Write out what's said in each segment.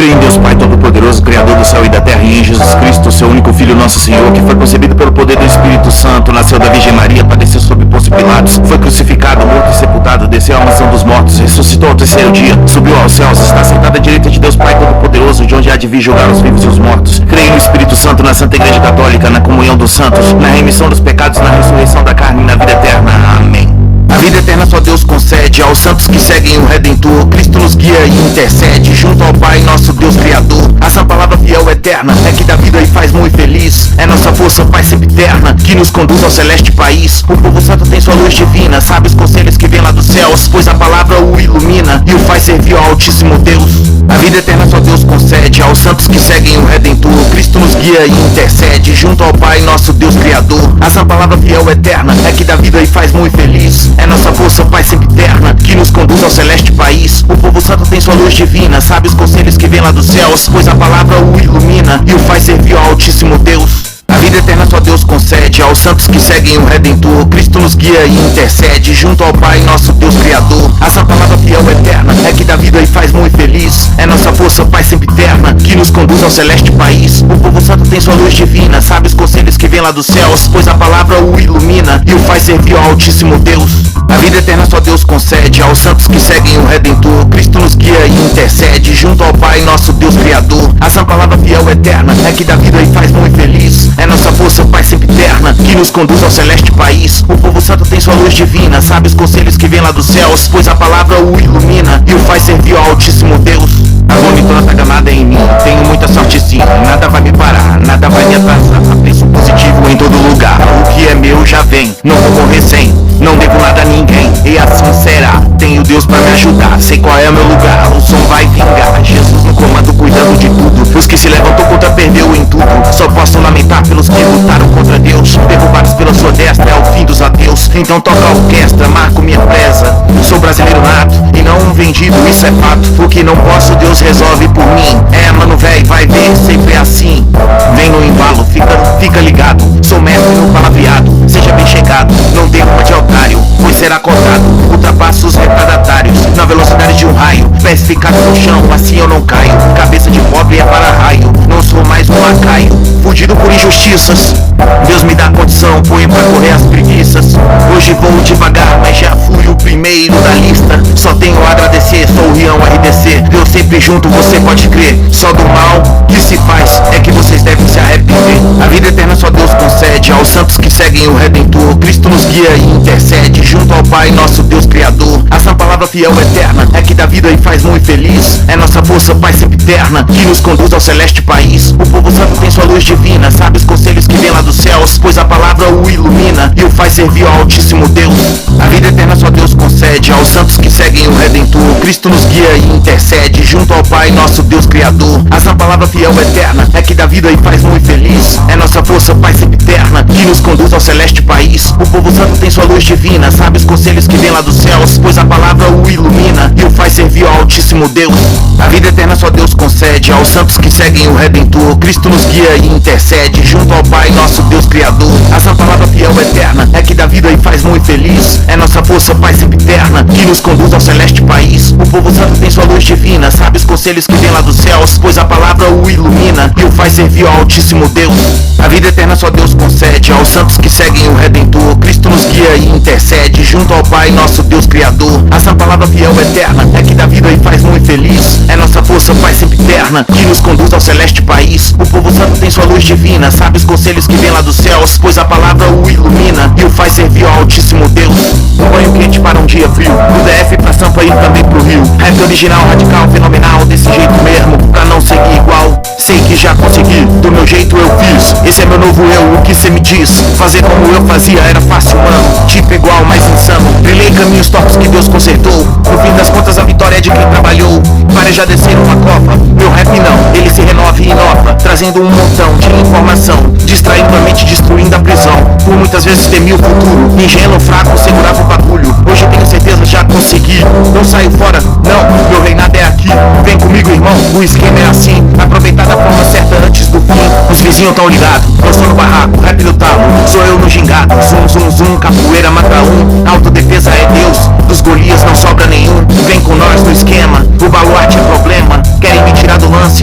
Creio em Deus Pai Todo-Poderoso, Criador do céu e da terra, e em Jesus Cristo, seu único Filho, nosso Senhor, que foi concebido pelo poder do Espírito Santo, nasceu da Virgem Maria, padeceu sob Pôncio Pilatos, foi crucificado, morto e sepultado, desceu à mansão dos mortos, ressuscitou ao terceiro dia, subiu aos céus, está sentado à direita de Deus Pai Todo-Poderoso, de onde há de vir julgar os vivos e os mortos. Creio no Espírito Santo, na Santa Igreja Católica, na comunhão dos santos, na remissão dos pecados, na ressurreição da carne e na vida eterna. Amém. A vida eterna só Deus concede aos santos que seguem o Redentor. Cristo nos guia e intercede junto ao Pai, nosso Deus Criador. A sã palavra fiel eterna é que dá vida e faz muito feliz. É nossa força, Pai sempre eterna, que nos conduz ao celeste país. O povo santo tem sua luz divina, sabe os conselhos que vem lá dos céus, pois a palavra o ilumina e o faz servir ao Altíssimo Deus. A vida eterna só Deus concede aos santos que seguem o Redentor. Cristo nos guia e intercede junto ao Pai, nosso Deus Criador. A sã palavra fiel eterna é que dá vida e faz muito feliz. É nossa força, Pai sempre eterna, que nos conduz ao celeste país. O povo santo tem sua luz divina, sabe os conselhos que vem lá dos céus, pois a palavra o ilumina e o faz servir ao Altíssimo Deus. A vida eterna só Deus concede aos santos que seguem o Redentor. Cristo nos guia e intercede junto ao Pai, nosso Deus Criador. A sã palavra fiel eterna é que dá vida e faz muito feliz. É nossa força, Pai sempre eterna, que nos conduz ao celeste país. O povo santo tem sua luz divina, sabe os conselhos que vem lá dos céus, pois a palavra o ilumina e o faz servir ao Altíssimo Deus. A vida eterna só Deus concede aos santos que seguem o Redentor. Cristo nos guia e intercede junto ao Pai, nosso Deus Criador. A sã palavra fiel eterna é que dá vida e faz muito feliz. É nossa força, Pai sempre eterna, que nos conduz ao celeste país. O povo santo tem sua luz divina, sabe os conselhos que vem lá dos céus, pois a palavra o ilumina e o faz servir ao Altíssimo Deus. A vomitora tá gamada em mim, tenho muita sorte sim, nada vai me parar, nada vai me atrasar. Penso positivo em todo lugar, o que é meu já vem, não vou morrer sem, não devo nada a ninguém, e assim será. Tenho Deus pra me ajudar, sei qual é o meu lugar, o som vai vingar. Jesus no comando cuidando de tudo, os que se levantou contra perdeu em tudo. Só posso lamentar pelos que lutaram contra Deus, derrubados pela sua destra, é o fim dos ateus. Então toca a orquestra, marco minha presa, sou brasileiro nato e não um vendido, isso é fato. O que não posso Deus resolve por mim. É mano véi, vai ver, sempre é assim. Vem no embalo, fica ligado, sou mestre no palavreado, seja bem chegado, não dê uma de otário, pois será cortado. Ultrapassa os retardatários na velocidade de um raio, pés ficados no chão, assim eu não caio. Cabeça de pobre é para raio, não sou mais um lacaio, fugido por injustiças. Deus me dá condição, põe pra correr as preguiças. Hoje vou devagar, mas já fui o primeiro da lista. Só tenho a agradecer, sou o Rião RDC. Deus sempre junto, você pode crer. Só do mal que se faz é que vocês devem se arrepender. A vida eterna só Deus concede aos santos que seguem o Redentor. Cristo nos guia e intercede junto ao Pai, nosso Deus Criador. A sã palavra fiel eterna é que dá vida e faz muito feliz. É nossa força, Pai sempre eterna, que nos conduz ao celeste país. O povo santo tem sua luz divina, sabe os conselhos que vem lá dos céus, pois a palavra o ilumina e o faz servir ao Altíssimo Deus. A vida eterna só Deus concede aos santos que seguem o Redentor. Cristo nos guia e intercede junto ao Pai, nosso Deus Criador. A sã palavra fiel eterna é que dá vida e faz muito feliz. É nossa força, Pai sempre eterna, que nos conduz ao celeste país. O povo santo tem sua luz divina, sabe os conselhos que vem lá dos céus, pois a palavra o ilumina e o faz servir ao Altíssimo Deus. A vida eterna só Deus concede aos santos que seguem o Redentor. Cristo nos guia e intercede junto ao Pai, nosso Deus Criador. A sã palavra fiel eterna é que dá vida e faz muito feliz. É nossa força, Pai sempre eterna, que nos conduz ao celeste país. O povo santo tem sua luz divina, sabe os conselhos que vem lá dos céus, pois a palavra o ilumina e o faz servir ao Altíssimo Deus. A vida eterna só Deus concede aos santos que seguem o Redentor. Cristo nos guia e intercede junto ao Pai, nosso Deus Criador. A sã palavra fiel eterna é que dá vida e faz muito feliz. É nossa força, Pai sempre eterna, que nos conduz ao celeste país. O povo santo tem sua luz divina, sabe os conselhos que vem lá dos céus, pois a palavra o ilumina e o faz servir ao Altíssimo Deus. Um banho quente para um dia frio, do DF pra Sampa e também pro Rio. Rap original, radical, fenomenal, desse jeito mesmo, pra não seguir igual. Sei que já consegui, do meu jeito eu fiz. Esse é meu novo eu, o que cê me diz? Fazer como eu fazia era fácil, mano, tipo igual, mais insano. Trilhei caminhos tortos que Deus consertou. No fim das contas a vitória é de quem trabalhou. Várias já desceram uma copa, meu rap não, ele se renova e inova, trazendo um montão de informação, distraindo a mente, destruindo a prisão. Por muitas vezes temi o futuro, ingênuo, fraco, segurava o bagulho. Hoje tenho certeza, já consegui. Não saio fora, não, meu reinado é aqui. Vem comigo, irmão, o esquema é assim. Aproveitar da forma certa antes do fim. Os vizinhos tão ligados, eu sou no barraco, rap no talo, sou eu no gingado. Zum, zum, zum, capoeira mata um. Autodefesa é Deus, dos Golias não sobra nenhum. Vem com nós no esquema, o baluarte é problema. Querem me tirar do lance,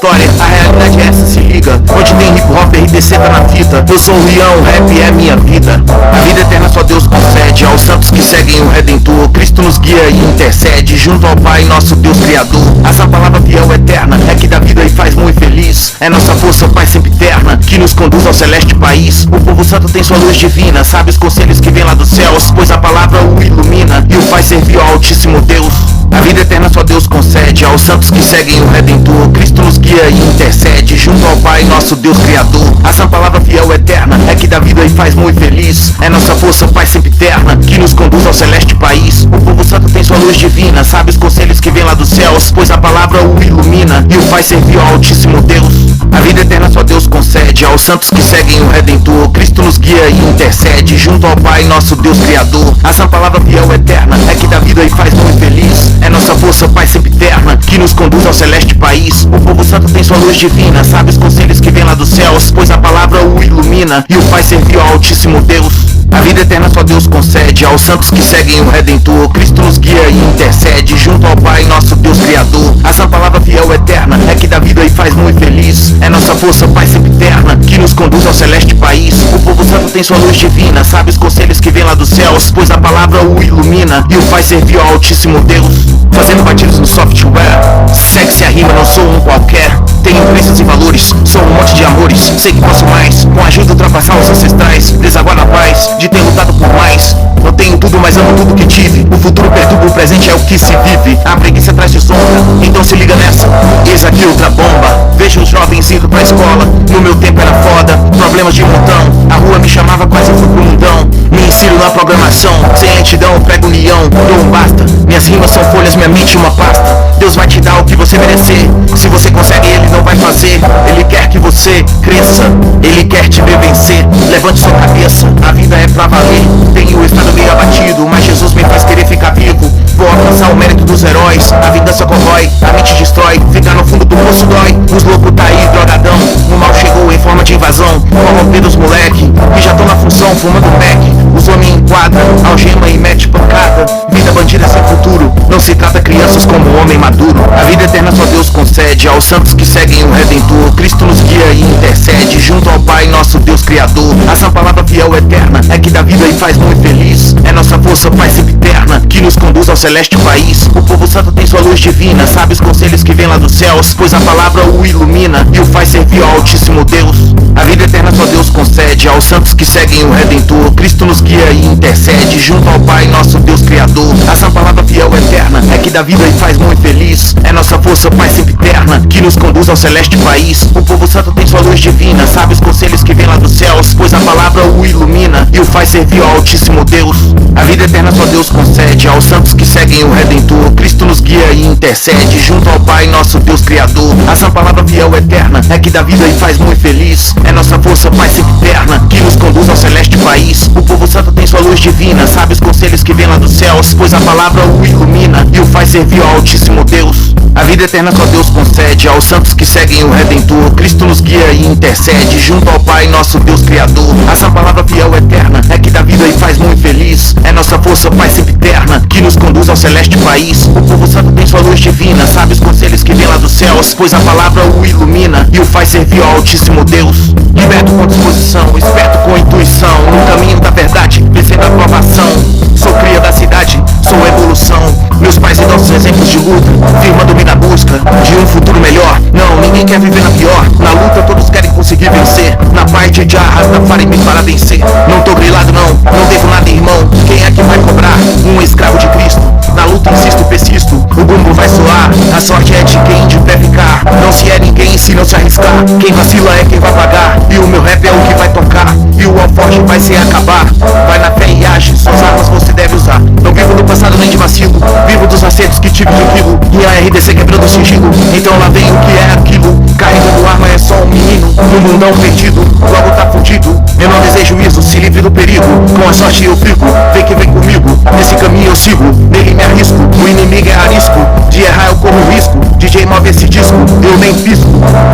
história. A realidade é essa, se liga. Onde tem hip hop, RDC tá na fita. Eu sou o Rião, rap é minha vida. A vida eterna só Deus concede aos santos que seguem o Redentor. Cristo nos guia e intercede junto ao Pai, nosso Deus Criador. Essa palavra fiel eterna é que dá vida e faz muito feliz. É nossa força, Pai sempre eterna, que nos conduz ao celeste país. O povo santo tem sua luz divina, sabe os conselhos que vem lá dos céus, pois a palavra o ilumina e o faz servir ao Altíssimo Deus. A vida eterna só Deus concede aos santos que seguem o Redentor. Cristo nos guia e intercede junto ao Pai, nosso Deus Criador. Essa palavra fiel eterna é que dá vida e faz muito feliz. É nossa força, Pai sempre eterna, que nos conduz ao celeste país. O povo santo tem sua luz divina, sabe os conselhos que vem lá dos céus, pois a palavra o ilumina e o faz servir ao Altíssimo Deus. A vida eterna só Deus concede aos santos que seguem o Redentor. Cristo nos guia e intercede junto ao Pai, nosso Deus Criador. Essa palavra fiel eterna é que dá vida e faz muito feliz. É nossa força, Pai sempre eterna, que nos conduz ao celeste país. O povo santo tem sua luz divina, sabe os conselhos que vem lá dos céus, pois a palavra o ilumina e o faz servir ao Altíssimo Deus. A vida eterna só Deus concede aos santos que seguem o Redentor. Cristo nos guia e intercede junto ao Pai, nosso Deus Criador. Essa palavra fiel eterna é que dá vida e faz muito feliz. É nossa força, Pai sempre eterna, que nos conduz ao celeste país. O povo santo tem sua luz divina, sabe os conselhos que vem lá dos céus, pois a palavra o ilumina e o faz servir ao Altíssimo Deus. Fazendo batidos no software, segue-se a rima, não sou um qualquer. Tenho crenças e valores, sou um monte de amores. Sei que posso mais, com a ajuda ultrapassar os ancestrais. Desaguar na paz, de ter lutado por mais. Não tenho tudo, mas amo tudo que tive. O futuro perturba, o presente é o que se vive. A preguiça traz de sombra, então se liga nessa. Eis aqui outra bomba. Vejo os jovens indo pra escola. No meu tempo era foda, problemas de montão. A rua me chamava, quase fui pro mundão. Me ensino na programação, sem lentidão, prego união, dou um basta. Minhas rimas são folhas, minha mente uma pasta. Deus vai te dar o que você merecer. Se você consegue, Ele não vai fazer. Ele quer que você cresça, Ele quer te ver vencer. Levante sua cabeça, a vida é pra valer. Tenho estado meio abatido, mas Jesus me faz querer ficar vivo. Vou alcançar o mérito dos heróis. A vida só corrói, a mente destrói. Ficar no fundo do poço dói. Os loucos tá aí, drogadão. O mal chegou em forma de invasão. Corrompendo os moleque, que já tão na função, fumando pack. Os homens enquadram, algema e mete pancada. Vida bandida sem futuro, não se trata crianças como homem maduro. A vida eterna só Deus concede aos santos que seguem o Redentor. Cristo nos guia e intercede junto ao Pai, nosso Deus Criador. Essa palavra fiel eterna é que dá vida e faz muito feliz. É nossa força, Pai sempre eterna, que nos conduz ao celeste país. O povo santo tem sua luz divina, sabe os conselhos que vem lá dos céus, pois a palavra o ilumina e o faz servir ao Altíssimo Deus. A vida eterna só Deus concede aos santos que seguem o Redentor. Cristo nos guia e intercede junto ao Pai, nosso Deus Criador. Essa palavra fiel eterna é que dá vida e faz muito feliz. É nossa força, Pai sempre eterna, que nos conduz ao celeste país. O povo santo tem sua luz divina, sabe os conselhos que vem lá dos céus, pois a palavra o ilumina e o faz servir ao Altíssimo Deus. A vida eterna só Deus concede aos santos que seguem o Redentor. Cristo nos guia e intercede junto ao Pai, nosso Deus Criador. Essa palavra fiel eterna é que dá vida e faz muito feliz. É nossa força, Pai sempre eterna, que nos conduz ao celeste país. O povo santo tem sua luz divina, sabe os conselhos que vem lá dos céus, pois a palavra o ilumina e o faz servir ao Altíssimo Deus. A vida eterna só Deus concede aos santos que seguem o Redentor. Cristo nos guia e intercede junto ao Pai, nosso Deus Criador. Essa palavra fiel eterna é que dá vida e faz muito feliz. É nossa força, Pai sempre eterna, que nos conduz ao celeste país. O povo santo tem sua luz divina, sabe os conselhos que vem lá dos céus, pois a palavra o ilumina e o faz servir ao Altíssimo Deus. Liberto com disposição, esperto com intuição, no caminho da verdade, vencendo a provação. Sou cria da cidade, sou evolução. Meus pais e nossos exemplos de luta, firmando-me na busca de um futuro melhor. Não, ninguém quer viver na pior. Na luta todos querem conseguir vencer. Na parte de Rastafari-me para vencer. Não tô grilado não devo nada irmão. Quem é que vai cobrar? Um escravo de Cristo. Na luta insisto e persisto, o bumbo vai soar. A sorte é de quem de pé ficar. Não se é ninguém se não se arriscar. Quem vacila é quem vai pagar. E o meu rap é o que vai tocar. E o alforje vai se acabar. Vai na fé e age, suas armas você deve usar. Não vivo do passado nem de vacilo, vivo dos acertos que tive de aquilo. E a RDC quebrando o sigilo, então lá vem o que é aquilo. Carregando arma é só um menino, no mundão perdido, logo tá fudido. Eu não desejo isso, se livre do perigo. Com a sorte eu fico, vem que vem comigo. Nesse caminho eu sigo, nele me arrisco. O inimigo é arisco, de errar eu corro risco. DJ move esse disco, eu nem pisco.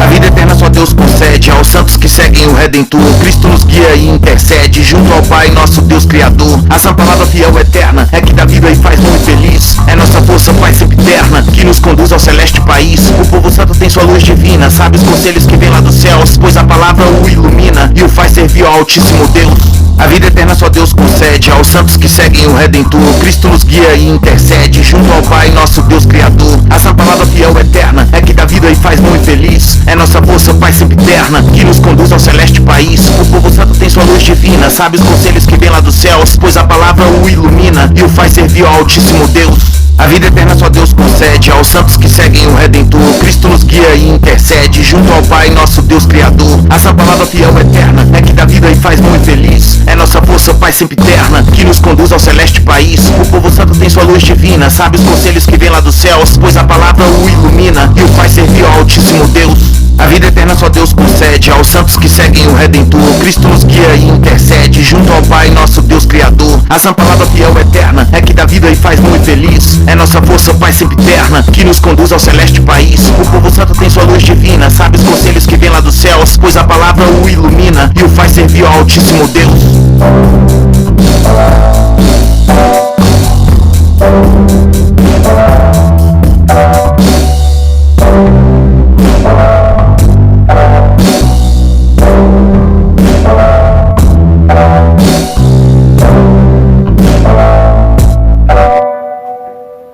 A vida eterna só Deus concede aos santos que seguem o Redentor. Cristo nos guia e intercede junto ao Pai, nosso Deus Criador. Essa palavra fiel eterna é que dá vida e faz muito feliz. É nossa força, Pai sempre eterna, que nos conduz ao celeste país. O povo santo tem sua luz divina, sabe os conselhos que vem lá dos céus, pois a palavra o ilumina e o faz servir ao Altíssimo Deus. A vida eterna só Deus concede aos santos que seguem o Redentor. Cristo nos guia e intercede junto ao Pai, nosso Deus Criador. A sã palavra fiel eterna é que dá vida e faz muito feliz. É nossa força, Pai sempre eterna, que nos conduz ao celeste país. O povo santo tem sua luz divina, sabe os conselhos que vem lá dos céus, pois a palavra o ilumina e o faz servir ao Altíssimo Deus. A vida eterna só Deus concede aos santos que seguem o Redentor. Cristo nos guia e intercede junto ao Pai, nosso Deus Criador. A sã palavra fiel eterna é que dá vida e faz muito feliz. É nossa força, Pai sempre eterna, que nos conduz ao celeste país. O povo santo tem sua luz divina, sabe os conselhos que vem lá dos céus, pois a palavra o ilumina e o faz servir ao Altíssimo Deus. A vida eterna só Deus concede aos santos que seguem o Redentor. Cristo nos guia e intercede junto ao Pai, nosso Deus Criador. A sã palavra fiel eterna é que dá vida e faz muito feliz. É nossa força, Pai sempre eterna, que nos conduz ao celeste país. O povo santo tem sua luz divina, sabe os conselhos que vem lá dos céus, pois a palavra o ilumina e o faz servir ao Altíssimo Deus.